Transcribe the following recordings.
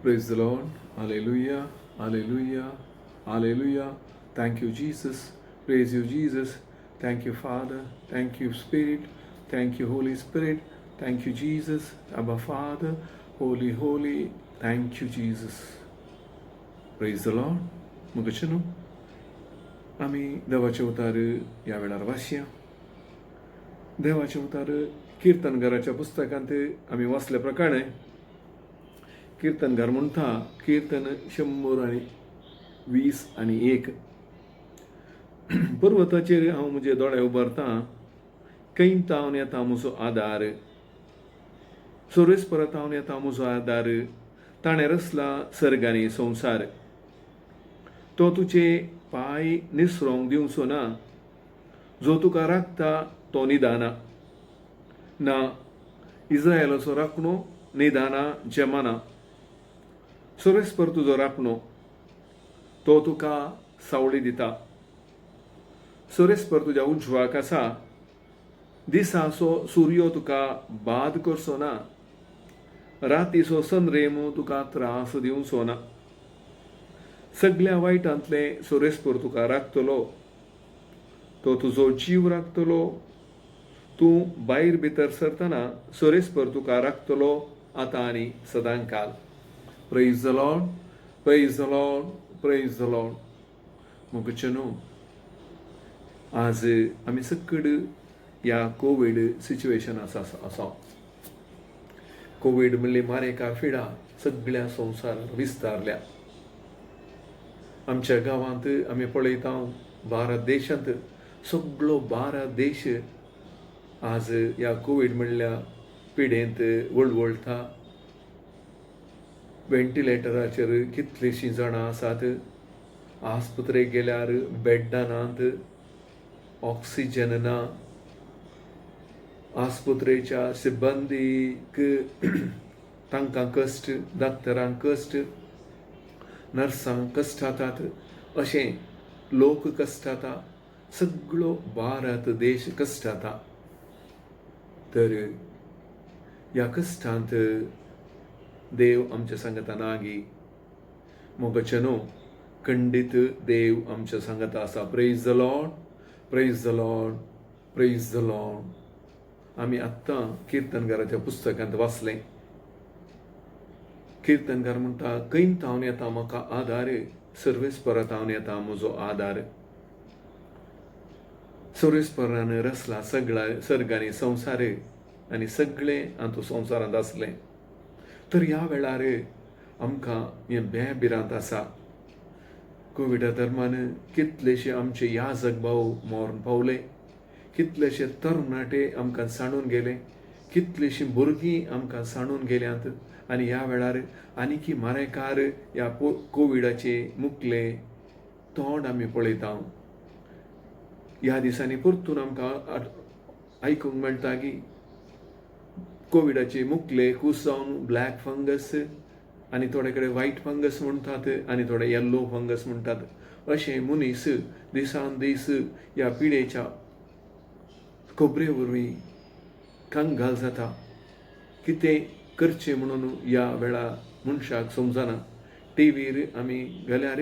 Praise the Lord. Hallelujah. Hallelujah. Hallelujah. Thank you, Jesus. Praise you, Jesus. Thank you, Father. Thank you, Spirit. Thank you, Holy Spirit. Thank you, Jesus. Abba, Father. Holy, holy. Thank you, Jesus. Praise the Lord. मुगचनो आम्ही देवाचे उतार या वेळार वाचया. देवाचे उतार कीर्तनगाराच्या पुस्तकांत आम्ही वाचल्या प्रकारे कीर्तनगार म्हणटा कीर्तन 120:1 पर्वताचेर हांव म्हजे दोळे उबारतां, खंय तावन येता म्हजो आदार. सुरेस्पर तावन येता म्हजो आदार, ताणें रचला सर्गांनी संवसार. तो तुजे पांय निसरोंक दिवचो ना, जो तुका राखता तो निदाना. ना इस्रायेलाचो राखणो निदाना जेमाना. सुरेस्पर तुजो राखणो, तो तुका सावळी दिता. सुरेस्पर तुज्या उजवाक आसा, दिसाचो सूर्य तुका बाद करचो ना, रातीचो सनरेम तुका त्रास दिवचो ना. सगळ्या वायटांतले सुरेस्पर तुका राखतलो, तो तुजो जीव राखतलो. तूं भायर भितर सरतना सुरेस्पर तुका राखतलो आतां आनी सदांकाल. Praise the Lord, praise the Lord, praise the Lord. मुगचनो आज आमी सकड या कोविड सिच्युएशन आसा. कोविड म्हणली मारेका फिडा सगळ्या संवसारांत विस्तारल्या. आमच्या गांवांत आमी पळयता भारत देशांत सगळो भारत देश आज ह्या कोविड म्हणल्या पिडेंत वळवळटा. वेंटिलेटराचेर कितलींशीं जाणां आसात. आस्पत्रेक गेल्यार बेड्डां नात, ऑक्सिजन ना. आस्पत्रेच्या सिब्बंदीक तांकां कश्ट, डॉक्टरांक कश्ट, नर्सांक कश्ट जातात. अशें लोक कश्ट जाता. सगळो भारत देश कश्ट जाता. तर ह्या कश्टांत देव आमच्या सांगता नागी. मोगचनो खंडीत देव आमच्या सांगता आसा. Praise the Lord, praise the Lord, praise the Lord. आमी आत्तां कीर्तनगाराच्या पुस्तकांत वाचलें. कीर्तनगार म्हणटा, खंय तावन येता म्हाका आदार, सर्वेस्परा तावन येता म्हजो आदार. सर्वेस्परान रचला सगळा सर्गांनी संवसार आनी सगळें हातूंत संवसारांत आसलें. तर ह्या वेळार आमकां हें बेबिरांत आसा. कोविडा दरम्यान कितलेशे आमचे याजक भाव मरण पावले, कितलेशे तरणाटे आमकां सांडून गेले, कितलीशीं भुरगीं आमकां सांडून गेल्यांत. आनी ह्या वेळार आनीकी मारेकार ह्या कोविडाचे मुखले तोंड आमी पळयता. ह्या दिसांनी परतून आमकां आयकूंक मेळटा की कोविडाचे मुखले खूस जावन ब्लॅक फंगस आनी थोडे कडेन व्हायट फंगस म्हणटात आनी थोडे येल्लो फंगस म्हणटात. अशें मनीस दिसान दीस ह्या पिडेच्या खबरे वरवीं कांगाल जाता. कितें करचें म्हणून ह्या वेळा मनशाक समजना. टीव्हीर आमी गेल्यार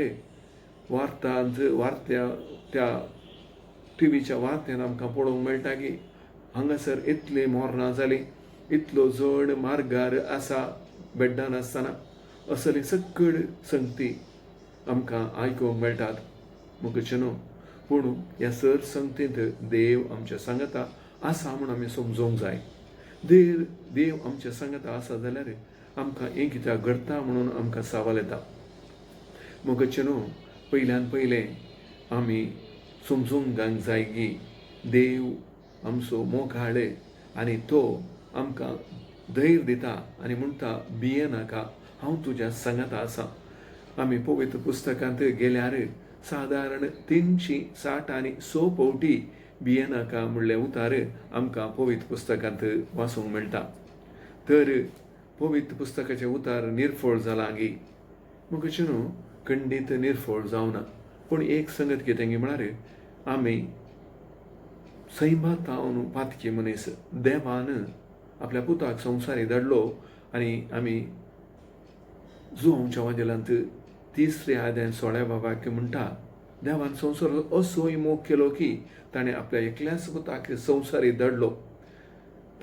त्या टीव्हीच्या वार्त्यान आमकां पळोवंक मेळटा की हांगासर इतलीं मरणां जालीं, इतलो जड मार्गार आसा बेड्डान आसतना. असली सकड संगती आमकां आयकूंक मेळटात. मुगचनो पूण ह्या सर संगतींत देव आमच्या सांगता आसा म्हूण आमी समजूंक जाय. देव आमच्या सांगता आसा जाल्यार आमकां हें कित्याक घडटा म्हणून आमकां सवाल येता. मुगचनो पयल्यान पयलें आमी समजूंक जाय की देव आमचो मोगाळ आनी तो आमकां धैर्य दिता आनी म्हणटा भिये नाका, हांव तुज्या सांगता आसा. आमी पवित्र पुस्तकांत गेल्यार सादारण 366 फावटी भिये नाका म्हणलें उतार आमकां पवित्र पुस्तकांत वाचूंक मेळटा. तर पवित्र पुस्तकाचें उतार निर्फळ जालां गी. मुगचनो खंडीत निर्फळ जावना. पूण एक संगत कितें गी म्हळ्यार आमी सैमातावन पातकी मनीस देवान आपल्या पुताक संवसारी धाडलो आनी आमी जुआंच्या वाजेलांत 3 आद्यान 16 वाक्य म्हणटा, देवान संवसार असोय मोग केलो की ताणें आपल्या एकल्याच पुताक संवसारी धाडलो.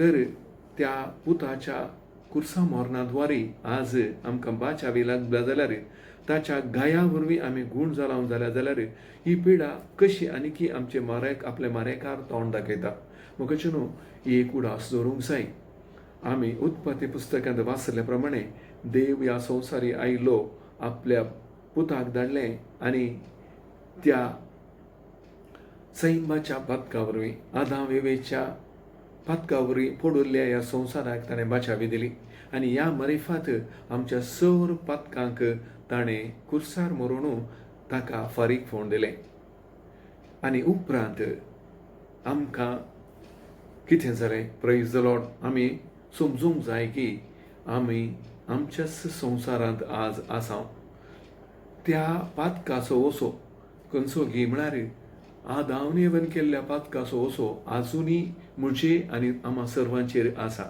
तर त्या पुताच्या कुर्सा मरणाद्वारे आज आमकां बाचावी लागला जाल्यार, ताच्या गाया वरवीं आमी गूण जालां जाल्यार ही पिडा कशी आनी आमचे आपले मारेकार तोंड दाखयता. मुखाचे न्हू ही एक उडास दवरूंक जाय. आमी उत्पत्ती पुस्तकांत वाचले प्रमाणे देव ह्या संवसारी आयिल्लो आपल्या पुताक धाडलें आनी त्या सैमाच्या पातका वरवीं आदाम वेवेच्या पातका वरवीं पडुल्ल्या ह्या संवसाराक ताणें बाचावी दिली. आनी ह्या मरेफात आमच्या सर पातकांक ताणें कुर्सार मरून ताका फारीक फोण दिलें. आनी उपरांत आमकां कितें जालें? Praise the Lord. आमी समजूंक जाय की आमी आमच्याच संवसारांत आज आसा. त्या पातकाचो वसो खंयचो घे म्हळ्यार आदाम एवन केल्ल्या पातकाचो वसो आजुनी म्हजे आनी आम्हा सर्वांचेर आसा.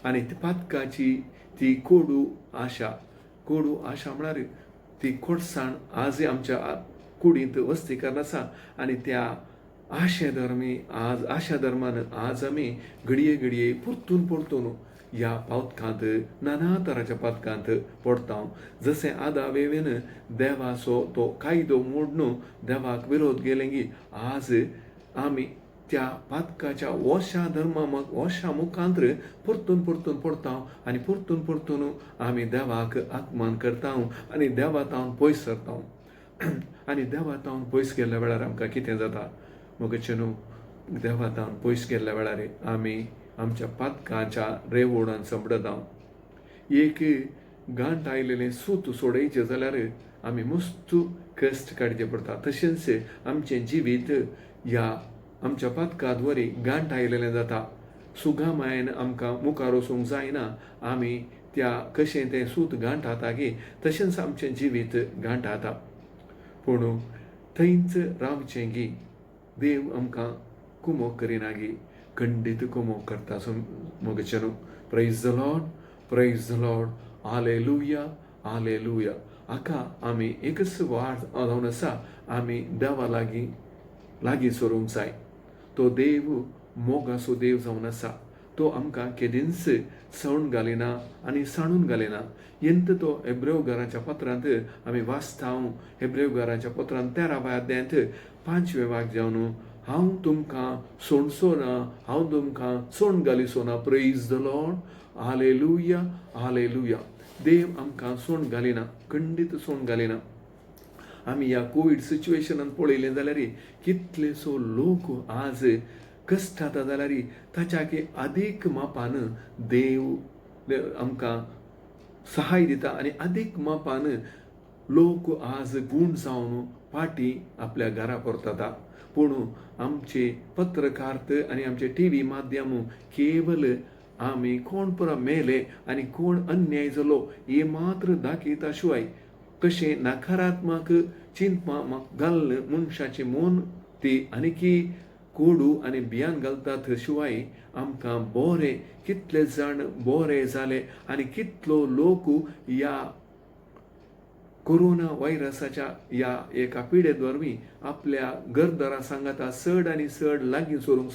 आनी त्या पातकाची ती कोडू आशा म्हळ्यार ती कोडसाण आज आमच्या कुडींत वस्तीकरण आसा. आनी त्या आशा धर्मान आज आमी घडये परतून ह्या पातकांत नाना तराच्या पातकांत पडटा. जशें आदाम एवेन देवाचो तो कायदो मोडून देवाक विरोध केलें की आज आमी त्या पातकाच्या वशा मुखांतर परतून पडटा आनी परतून आमी देवाक आत्मान करता आनी देवातावन पयस सरता. आनी देवातावन पयस गेल्ल्या वेळार आमकां कितें जाता? मुखाचे न्हू देवातावन पयस गेल्ल्या वेळार आमी आमच्या पातकाच्या रेवोडान संपडता. एक गांठ आयिल्लें सूत सोडयचें जाल्यार आमी मस्त कश्ट काडचे पडटा. तशेंच आमचें जिवीत ह्या आमच्या पातकाद्वारे गांठ आयिल्लें जाता. सुगामायेन आमकां मुखार वचूंक जायना. आमी त्या कशें तें सूत गांठ जाता गे तशेंच आमचें जिवीत गांठ जाता. पूण थंयच रावचें गी. देव आमकां कुमोग करिना गी, खंडीत कुमोग करता. मोगचे न्हू. Praise the Lord. हालेलुया. हाका आमी एकच वाट जावन आसा. आमी देवा लागीं सरूंक जाय. तो देव मोगाचो देव जावन आसा. तो आमकां केदींच सण घालिना आनी साणून घालिना. येंत तो हेब्रेवकाराच्या पत्रांत आमी वाचता. हेब्रेवकाराच्या पत्रांत 13व्या अध्यायांत 5वें वाक्य जावन हांव तुमकां सोडचो ना, हांव तुमकां सोड घालिचो ना. Praise the Lord. हालेलुया. देव आमकां सोड घालिना, खंडीत सोड घालिना. आमी ह्या कोवीड सिच्युएशनान पळयलें जाल्यार कितलेसो लोक आज कश्ट जाता जाल्यार ताच्याक अदीक मापान देव आमकां सहाय दिता आनी अदीक मापान लोक आज गूण जावन फाटी आपल्या घरा परतता. पूण आमचे पत्रकार्त आनी आमचे टीव्ही माध्यम केवल आमी कोण पुरा मेले आनी कोण अन्याय जालो हे मात्र दाखयता शिवाय कशें नकारात्मक चिंतमा घालन मनशाची मन ती आनीकी कोडू आनी भियान घालतात शिवाय आमकां बोरें कितले जाण बोरे जाले आनी कितलो लोक ह्या कोरोना व्हायरसाच्या ह्या एका पिडेत वरवीं आपल्या घरदारा सांगाता चड आनी चड लागीं सरूंक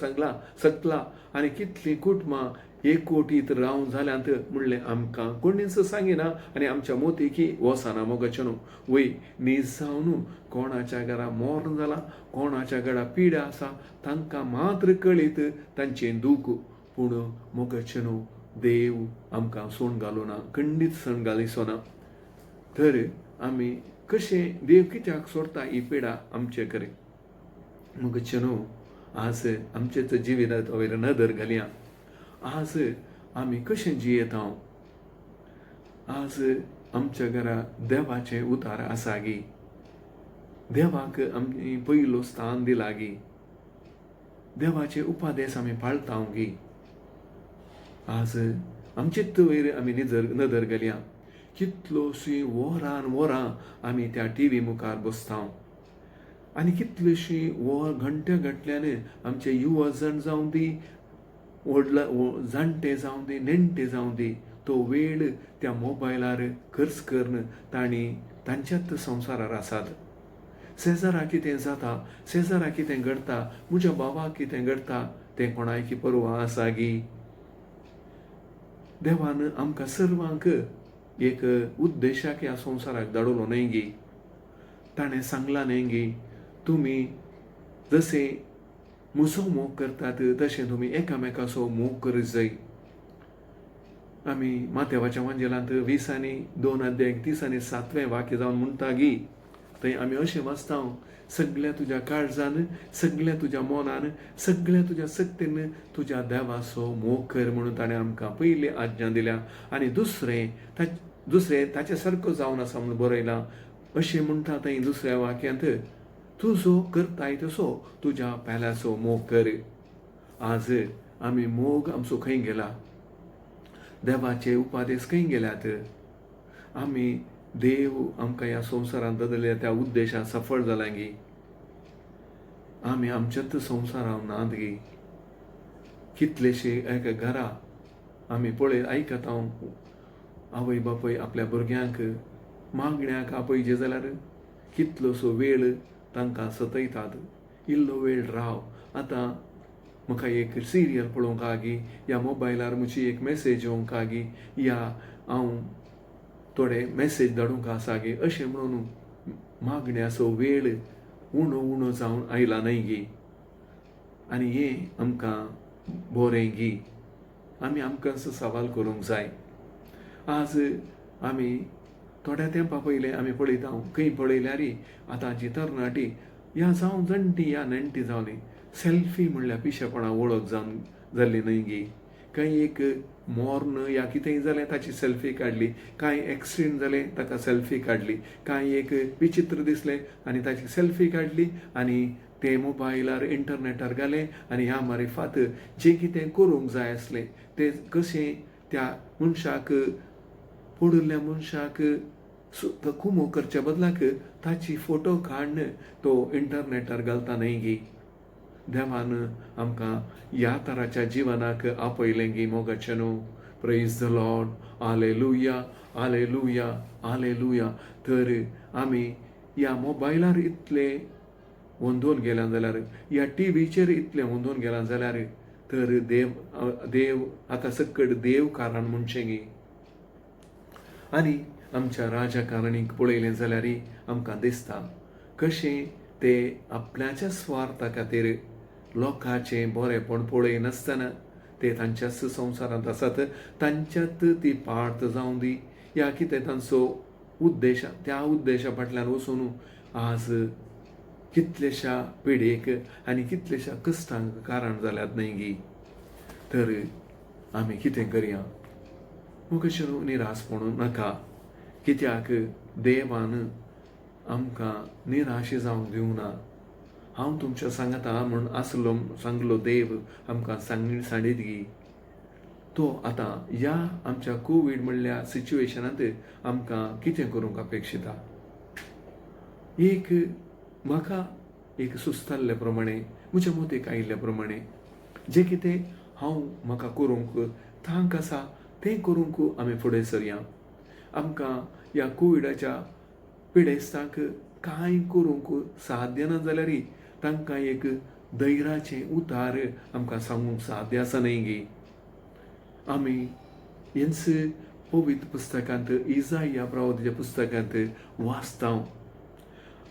शकला आनी कितलीं कुटुंबां एकवटीत रावन जाल्यांत म्हणलें आमकां कोणीच सांगिना आनी आमच्या मोतीकी वसना. मोगाचें न्हू. वय न्हीद जावन कोणाच्या घरा मरण जालां, कोणाच्या घरा पिडा आसा तांकां मात्र कळीत तांचें दूख. पूण मोगाचें न्हू देव आमकां सोड घालूना, खंडीत सण घालिचो ना. तर आमी कशें देव कित्याक सोडटा ही पिडा आमचे कडेन? मोगाचें न्हू आज आमचेच जिवितांत वयर नदर घालया. आज आमी कशें जियेता? आज आमच्या घरा देवाचें उतार आसा गी. देवाक आमी पयलो स्थान दिला गी. देवाचे उपादेश आमी पाळता गी. आज आमचेच वयर आमी नदर घालया. कितलोशीं वरां आमी त्या टीव्ही मुखार बसता आनी कितलीशीं घंटे घटल्यान आमचे युवा जण जावं दी, जाणटे जावं दी, नेणटे जावं दी, तो वेळ त्या मोबायलार खर्च करून तांणी तांच्याच संवसारार आसात. शेजारा कितें जाता, शेजारा कितें घडटा, म्हज्या बाबाक कितें घडटा तें कोणायकी परवा आसा गी. देवान आमकां सर्वांक एक उद्देशाक ह्या संवसाराक धाडलो न्हय गी. ताणें सांगलां न्हय गी, तुमी जसे म्हजो मोग करतात तशें तुमी एकामेकाचो मोग करीत जाय. आमी माथेवाच्या वांजेलांत 20:2-30 वाक्य जावन म्हणटा गी, थंय आमी अशें वाचता, सगळ्या तुज्या काळजान, सगळ्या तुज्या मोनान, सगळ्या तुज्या सक्तीन तुज्या देवाचो मोग कर म्हणून ताणें आमकां पयली आज्ञा दिल्या. आनी दुसरें ताचे सारको जावन आसा म्हणून बरयलां. अशें म्हणटा थंय दुसऱ्या वाक्यांत, तूं जो करताय तसो तुज्या पेल्याचो मोग कर. आज आमी मोग आमचो खंय गेला, देवाचे उपादेश खंय गेल्यात. आमी देव आमकां ह्या संवसारांत दवरल्या त्या उद्देशान सफळ जाल्यां गी. आमी आमच्याच संवसारांत नात गी. कितलेशे एका घरा आमी आयकता, आवय बापूय आपल्या भुरग्यांक मागण्याक आपयचे जाल्यार कितलोसो वेळ तांकां सतयतात. इल्लो वेळ राव, आतां म्हाका एक सिरियल पळोवंक आगी, या मोबायलार म्हजी एक मेसेज येवंक आगी, या हांव थोडे मेसेज धाडूंक आसा गे, अशें म्हणून मागण्याचो वेळ उणो जावन आयला न्हय गी. आनी हें आमकां बरें गी. आमी आमकांच सवाल करूंक जाय. आज आमी थोड्या तेंपा पयलें आमी पळयता, खंय पळयल्यार आतांची तरणाटी ह्या जावं जाणटी या नेणटी जावली, सेल्फी म्हणल्यार पिशेपणां वळख जावन जाल्ली न्हय गी. खंय एक मॉर्न या कितेंय जालें ताची सेल्फी काडली, कांय एक्सिडेंट जालें ताका सेल्फी काडली, कांय एक विचित्र दिसलें आनी ताची सेल्फी काडली आनी ते मोबायलार इंटरनेटार घालें आनी ह्या मारिफात जें कितें करूंक जाय आसलें तें कशें त्या मनशाक, पडुल्ल्या मनशाक कुमो करच्या बदलाक ताची फोटो काडून तो इंटरनेटार घालता न्हय गी. देवान आमकां ह्या तराच्या जिवनाक आपयलें गी मोगाचें न्हू. Praise the Lord, hallelujah, hallelujah, hallelujah. तर आमी ह्या मोबायलार इतले वंदून गेल्या जाल्यार, ह्या टीव्हीचेर इतले वंदून गेल्या जाल्यार तर देव हाका सकट देव कारण म्हणचें गी. आनी आमच्या राजकारणीक पळयलें जाल्यार आमकां दिसता कशें ते आपल्याच्या स्वार्था खातीर लोकांचें बरेंपण पळयनासतना ते तांच्याच संवसारांत आसात, तांच्यात ती पार्थ जावं दी या कितें तांचो उद्देश, त्या उद्देशा फाटल्यान वचून आज कितलेशा पिडेक आनी कितलेशा कश्टांक कारण जाल्यात न्हय गी. तर आमी कितें करया, मुखेल निराश पडूं नाका, कित्याक देवान आमकां निराश जावंक दिवना. हांव तुमच्या सांगता म्हूण आसलो सांगलो देव आमकां सांडीत गी. तो आतां ह्या आमच्या कोवीड म्हणल्या सिच्युएशनांत आमकां कितें करूंक अपेक्षिता. म्हाका एक सुस्ताल्ले प्रमाणे, म्हज्या मतीक आयिल्ल्या प्रमाणे जें कितें म्हाका करूंक थांक आसा तें करूंक आमी फुडें सरया. आमकां ह्या कोविडाच्या पिडेस्तांक कांय करूंक साध्य ना जाल्यार तांकां एक धैर्याचें उतार आमकां सांगूंक साध्य आसा न्हय गी. आमी हेंच पवित्र पुस्तकांत, इजाया प्रवादीच्या पुस्तकांत वाचता.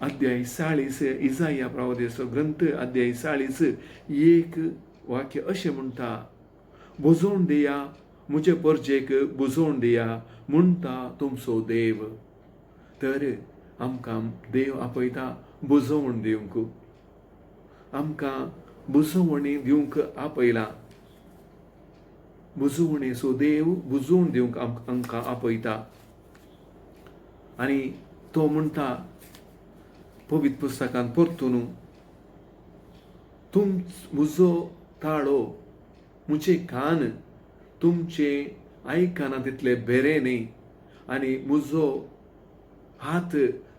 अध्याय 40 इजाया प्रवादीचो ग्रंथ अध्याय 40 एक वाक्य अशें म्हणटा, बुजोवन दिया म्हजे परजेक, बुजोवन दिया म्हणटा तुमचो देव. तर आमकां देव आपयता बुजोवण दिवंक, आमकां बुजोवणी दिवंक आपयला. बुजोवणेचो देव बुजोवन दिवंक आमकां आपयता. आनी तो म्हणटा पवित्र पुस्तकांत परतून, म्हजो ताळो, म्हजे कान तुमचे आयकना तितले बरे न्ही आनी म्हजो हात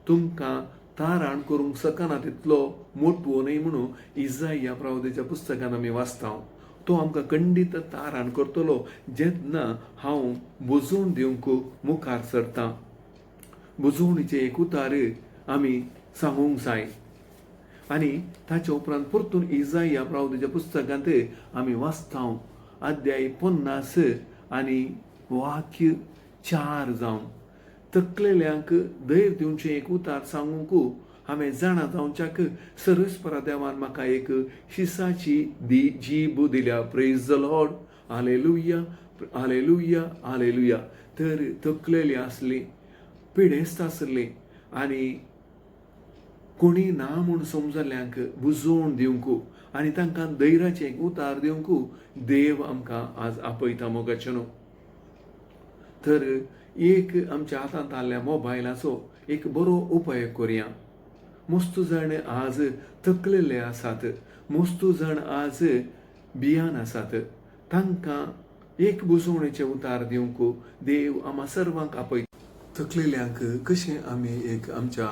तुमकां तारण करूंक शकना तितलो मोठवो न्ही म्हणून इजाया प्रवादीच्या पुस्तकांत आमी वाचता. तो आमकां खंडीत तारण करतलो जेन्ना हांव बुजोवन दिवंक मुखार सरतां. बुजोवणीचे एक उतार आमी सांगूंक जाय. आनी ताचे उपरांत परतून इजाया प्रवादीच्या पुस्तकांत आमी वाचता अध्याय 50 आनी वाक्य 4 जावन तकलेल्यांक धैर्य दिवचें एक उतार सांगूंक हांवें जाणा जावच्याक सरस्परा देवान म्हाका एक शिसाची जीब दिल्या. Praise the Lord. Hallelujah, hallelujah, hallelujah. तर तकलेली आसली, पिडेस्त आसली आनी कोणी ना म्हूण समजल्ल्यांक बुजोवन दिवंक आनी तांकां धैर्याचें एक उतार दिवंक देव आमकां आज आपयता मोगाचें न्हू. तर एक आमच्या हातांत आसल्या मोबायलाचो एक बरो उपयोग करया. मस्त जाण आज तकलेले आसात, मस्त जाण आज भियान आसात. तांकां एक बुजोवणेचें उतार दिवंक देव आम्हा सर्वांक आपयता. तकलेल्यांक कशें आमी आमच्या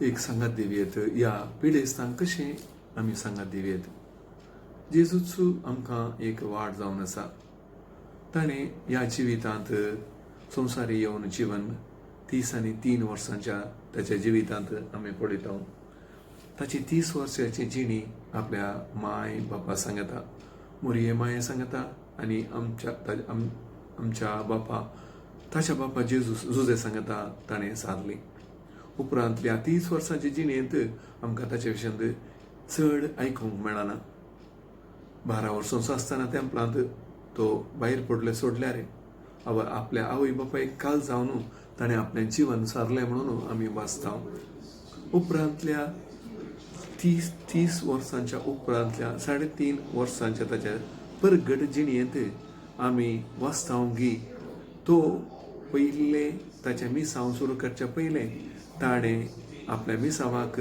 एक सांगात दिवयेत, या पिडेस्तांक कशें आमी सांगात दिवयेत. जेजूचो आमकां एक वाड जावन आसा. ताणें ह्या जिवितांत संवसारी येवन जीवन 30 आनी 3 वर्सांच्या ताच्या जिवितांत आमी पळयता. ताची 30 वर्सांची जिणी आपल्या माय बापा सांगता, मोरये माये सांगता आनी आमच्या बापा ताच्या बापा जुजे सांगता ताणें सारली. उपरांतल्या 30 वर्सांच्या जिणेंत आमकां ताचे विशयी चड आयकूंक मेळना. 12 वर्सांचो आसतना तेंपलांत तो भायर पडले सोडल्यार आपल्या आवय बापायक काल जावन ताणें आपलें जीवन सारलें म्हणून आमी वाचता. उपरांतल्या 30 वर्सांच्या उपरांतल्या 3.5 वर्सांच्या ताच्या परगट जिणेंत आमी वाचता की तो पयले ताच्या मिसांव सुरू करच्या पयलें ताणें आपल्या मिसावाक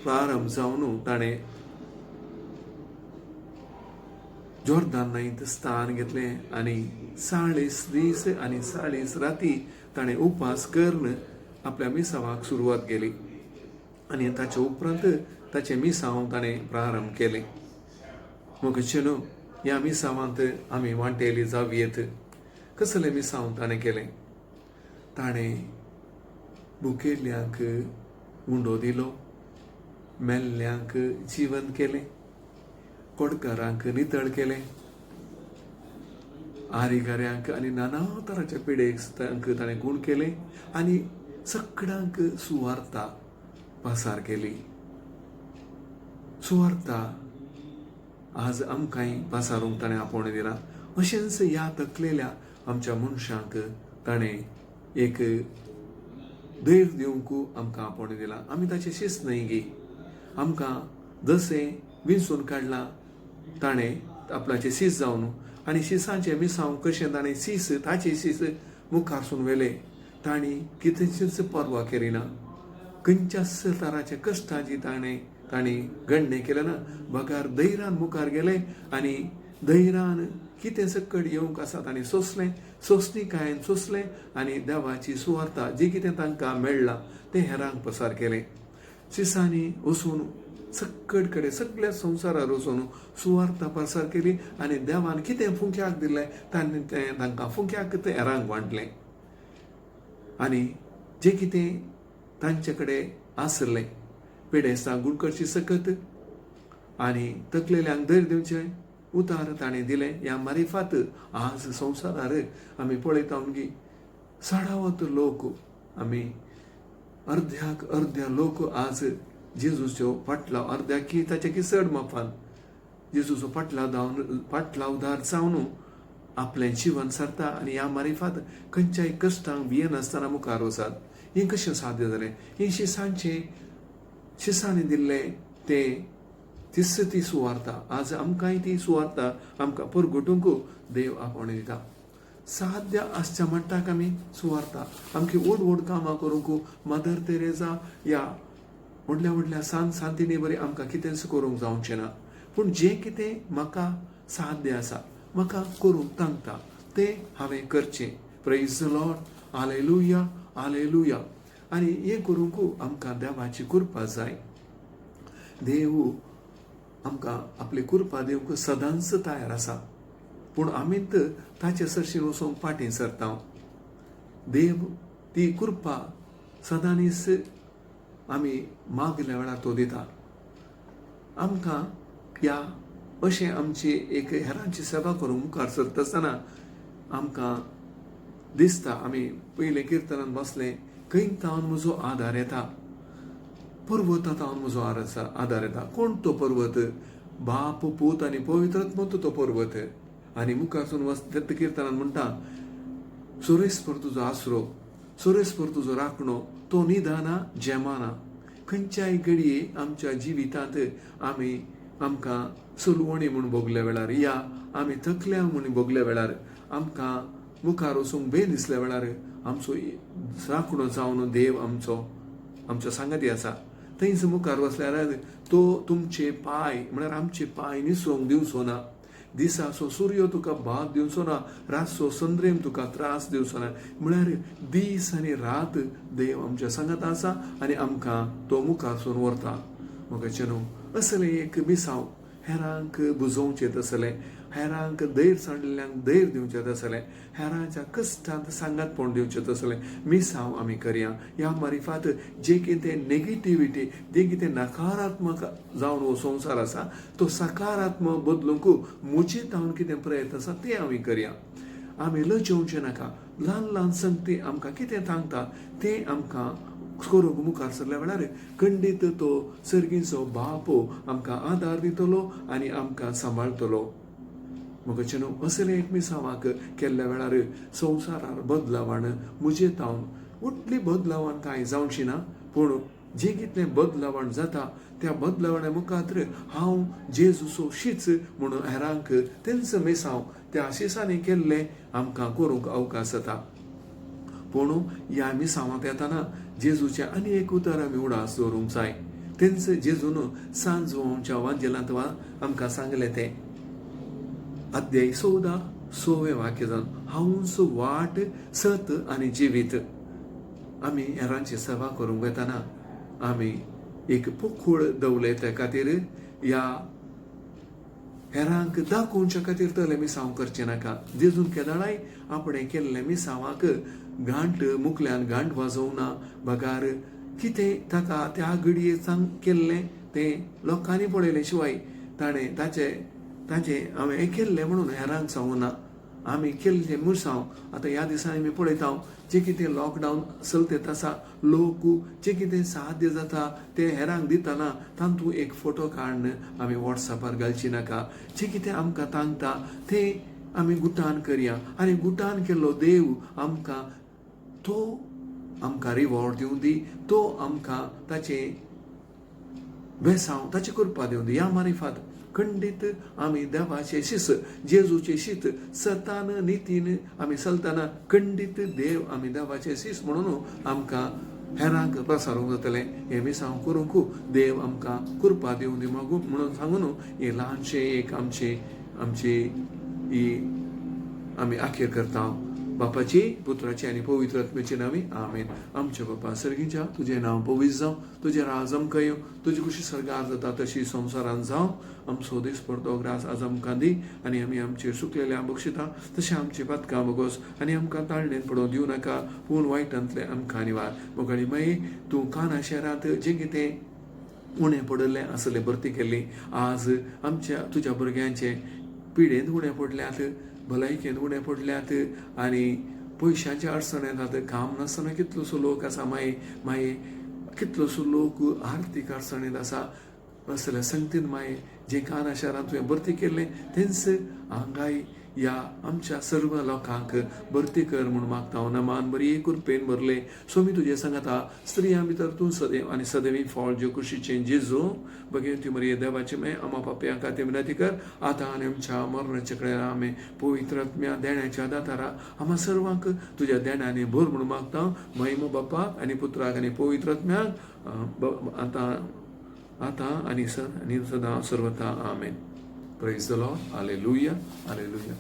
प्रारंभ जावन ताणें जॉर्दान न्हंयेंत स्थान घेतलें आनी 40 दीस आनी 40 राती ताणें उपास करून आपल्या मिसावाक सुरवात केली. आनी ताचे उपरांत ताचे मिसांव ताणें प्रारंभ केलें. मोगाचें ह्या मिसावांत आमी वांटेली जावयेत. कसलें मिसांव ताणें केलें? ताणें भुकेल्ल्यांक उंडो दिलो, मेल्ल्यांक जिवंत केलें, कोडकारांक नितळ केलें, आरिगाऱ्यांक आनी नाना तरांच्या पिडेस्तांक ताणें गूण केलें आनी सगळ्यांक सुवार्ता पासार केली. सुवार्ता आज आमकांय पासारूंक ताणें आपोवणें दिलां. अशेंच ह्या तकलेल्या आमच्या मनशांक ताणें एक धैर्य दिवंक आमकां आपोवणें दिलां. आमी ताचें शीस न्हय गी. आमकां जशें विंचून काडलां ताणें आपल्याचें शीस जावन आनी शिसांचें मिसांव कशें ताणें ताचें शीस मुखारसून व्हेलें. तांणी कितेंचीच पर्वा केली ना. खंयच्याच तराच्या कश्टांची तांणी गणने केलें ना. बगार धैर्यान मुखार गेलें आनी धैर्यान कितें सकट येवंक आसा तांणी सोंसणीकायेन सोंसलें आनी देवाची सुवार्ता जी कितें तांकां मेळ्ळां तें हेरांक पसार केलें. शिसांनी वचून सकट कडेन सगळ्या संवसारार वचून सुवार्ता पसार केली आनी देवान कितें फुंक्याक दिलें ताणें तें तांकां फुंक्याक तें हेरांक वांटलें. आनी जें कितें तांचे कडेन आसलें पिडेस्तांक गूण करची सकत आनी तकलेल्यांक धैर्य दिवचें उतार ताणें दिलें. ह्या मारिफात आज संवसारार आमी पळयता की साडावत लोक आमी अर्ध्या लोक आज जेजूच्यो फाटलाव अर्ध्या ताच्या चड मापान जेजूचो फाटलावदार जावन आपलें जीवन सरता आनी ह्या मारिफात खंयच्याय कश्टांक भियेनासतना मुखार वचात. हें कशें साध्य जालें? हें शिसांनी दिल्लें ती सुवार्ता आज आमकांय ती सुवार्ता आमकां परगटूंक देव आपोवणें दिता. साध्य आसच्या म्हणटाक आमी सुवार्ता आमची व्हड कामां करूंक मदर तेरेजा या व्हडल्या सांतिनी बरी आमकां कितेंच करूंक जावचें ना. पूण जें कितें म्हाका साध्य आसा म्हाका करूंक सांगता तें हांवें करचें. Praise the Lord. Hallelujah, hallelujah. आनी हें करूंक आमकां देवाची कृपा जाय. देव आमकां आपली कृपा दिवंक सदांच तयार आसा. पूण आमीच ताचे सरशीं वचोंक फाटीं सरता. देव ती कृपा सदांच आमी मागल्या वेळार तो दिता. आमकां ह्या अशें आमची एक हेरांची सेवा करूंक मुखार सरता आसतना आमकां दिसता, आमी पयले किर्तनांत बसले, खंयतावन म्हजो आदार येता. पर्वतांतावन म्हजो आदार येता. कोण तो पर्वत? बाप, पूत आनी पवित्र आत्मो तो पर्वत. आनी मुखारसून वचत किर्तनांत म्हणटा, सुरेस्पर तुजो आसरो, सुरेस्पर तुजो राखणो, तो निदाना जेमाना. खंयच्याय घडये आमच्या जिवितांत आमकां सुलवणी म्हूण भोगल्या वेळार, या आमी थकल्या म्हूण भोगल्या वेळार, आमकां मुखार वचूंक बेन दिसल्या वेळार आमचो राखणो जावन देव आमच्या सांगाती आसा. थंयच मुखार वचल्यार तो तुमचे पांय म्हळ्यार आमचे पांय निसोवंक दिवचो ना. दिसाचो सूर्य तुका भाग दिवचो ना, रातचो संद्रेम तुका त्रास दिवचो ना. म्हळ्यार दीस आनी रात देव आमच्या सांगात आसा आनी आमकां तो मुखारसून व्हरता. मोगाचेनो असलें एक मिसांव हेरांक बुजोवचें आसलें, हेरांक धैर्य सांडिल्ल्यांक धैर्य दिवचें आसलें, हेरांच्या कश्टांत सांगातपण दिवचें आसलें मिसांव आमी करया. ह्या मारिफात जे कितें नेगेटिविटी, जे कितें नकारात्मक जावन हो संवसार आसा तो सकारात्मक बदलूंक मुचीत हांव कितें प्रयत्न आसा ते आमी करया. आमी लजोवचें नाका. ल्हान ल्हान संगती आमकां कितें सांगता तें आमकां करूंक मुखार सरल्या वेळार खंडीत तो सर्गीचो बाप आमकां आदार दितलो आनी आमकां सांबाळटलो. मोगाचेनो असलें एक मिसावाक केल्ल्या वेळार संवसारार बदलावण मुजेतावन व्हडली बदलावण कांय जावची ना. पूण जे कितें बदलावण जाता त्या बदलावण्या मुखार हांव जेजूचो शीच म्हणून हेरांक तेंच मिसांव त्या शिसांनी केल्लें आमकां करूंक अवकाश जाता. पूण ह्या मिसावांत येताना जेजूचें आनी एक उतर आमी उडास दवरूंक जाय. तेंच जेजून सांजवांच्या वांजेलांत आमकां सांगलें तें अध्याय 14 वाक्य जावन, हांवूच वाट, सत आनी जिवीत. आमी हेरांची सेवा करूंक वेताना आमी एक पोखूळ दवरले त्या खातीर ह्या हेरांक दाखोवच्या खातीर तले मिसांव करचें नाका. जेजून केदाळाय आपणें केल्ले मिसावाक घांट मुखल्यान घांट वाजोवं ना. बगार कितें ताका त्या घडये केल्लें तें लोकांनी पळयले शिवाय ताणें ताचें हांवें केल्लें म्हणून हेरांक सांगूं ना. आमी केल्लें मिसांव आतां ह्या दिसांनी आमी पळयता जे कितें लॉकडावन चलत आसा, लोक जे कितें साध्य जाता ते हेरांक दितना तातूंत एक फोटो काडून आमी वॉट्सॅपार घालची नाका. जे कितें आमकां सांगता तें आमी गुटान करया आनी गुटान केल्लो देव आमकां रिवॉर्ड दिवं दी. तो आमकां ताचें बेसांव ताची कृपा दिवं दी. ह्या मारिफात खंडीत आमी देवाचे शीस, जेजूचे शीत सतान नितीन आमी चलतना खंडीत देव आमी देवाचे शीस म्हणून आमकां हेरांक प्रसारूंक जातलें. हें मिसांव करूंक देव आमकां कृपा दिवं दी म्हणून सांगून हें ल्हानशें एक आमची ही आमी आखेर करता. बापाची, पुत्राची आनी पवित्र आत्म्याची नांवी आमेन. आमचे बापा सर्गीच्या, तुजें नांव पवित्र जावं, तुजें राज आमकां येवं, तुजी कशी सरकार जाता तशी संवसारांत जावं. आमचो दिसपडतो ग्रास आज आमकां दी आनी आमी आमचेर सुकलेल्या बक्षिता तशें आमची पातकां बगोस आनी आमकां ताळणेन पडोवन दिवं नाका, पूण वायटांतले आमकां निवार. मोगाळी माये, तूं काना शारांत जें कितें उणें पडलें आसलें भरती केल्ली, आज आमच्या तुज्या भुरग्यांचे पिडेंत उणें पडल्यात, भलायकेंत उणें पडल्यात आनी पयशांचे अडचण येतात. काम नासतना कितलोसो लोक आसा माये कितलोसो लोक आर्थीक अडचणींत आसा. असल्या संगतीन माये जे काना शारांत तुवें भरती केल्लें तेंच हांगाय ह्या आमच्या सर्व लोकांक भरती कर म्हूण मागता. हांव नमान बरी कृपेन भरले सोमी तुजे सांगाता स्त्रियां भितर तूं सदैव आनी सदैवी फळ ज्यो कुशीचें जेजू भगेन ती मरी देवाचे मे अमा पाप्यां खातीर विनंती कर आतां आनी आमच्या मरणाचे कडेन आमी पवित्र आत्म्या देण्याच्या दातारा आम्हा सर्वांक तुज्या देण्याने भर म्हूण मागता. महिमा बापाक आनी पुत्राक आनी पवित्र आत्म्याक आतां आनी सदां सर्वथा आमेन. Praise the Lord. Hallelujah. Hallelujah.